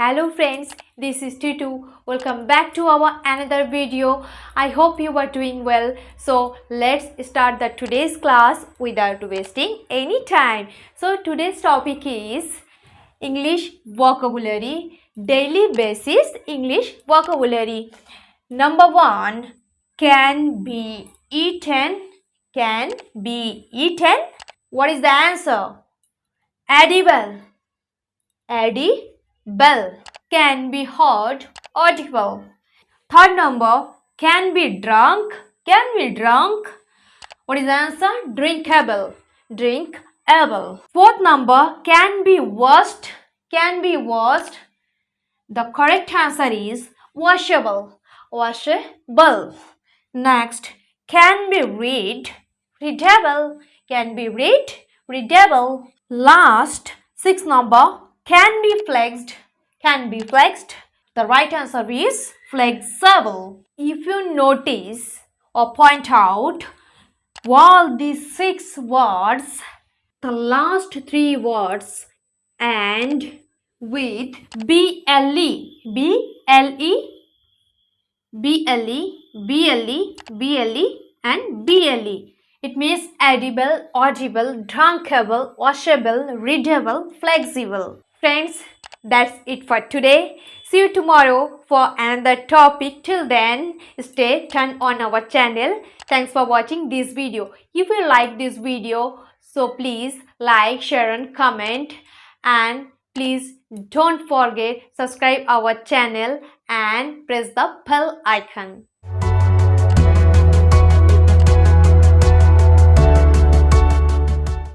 Hello friends, this is Titu. Welcome back to our another video. I hope you are doing well. So let's start the today's class without wasting any time. So today's topic is English vocabulary, daily basis English vocabulary. Number 1, can be eaten, can be eaten. What is the answer? Edible, edible. Can be heard, audible. Third number, can be drunk, can be drunk. What is the answer? Drinkable, drinkable. Fourth number, can be washed, can be washed. The correct answer is washable, washable. Next, can be read, readable, can be readable. Last, sixth number, can be flexed, can be flexed. The right answer is flexible. If you notice or point out all these 6 words, the last 3 words end with ble, and ble. It means edible, audible, drinkable, washable, readable, flexible. Friends, that's it for today. See you tomorrow for another topic. Till then, stay tuned on our channel. Thanks for watching this video. If you like this video, so please like, share and comment, and please don't forget subscribe our channel and press the bell icon.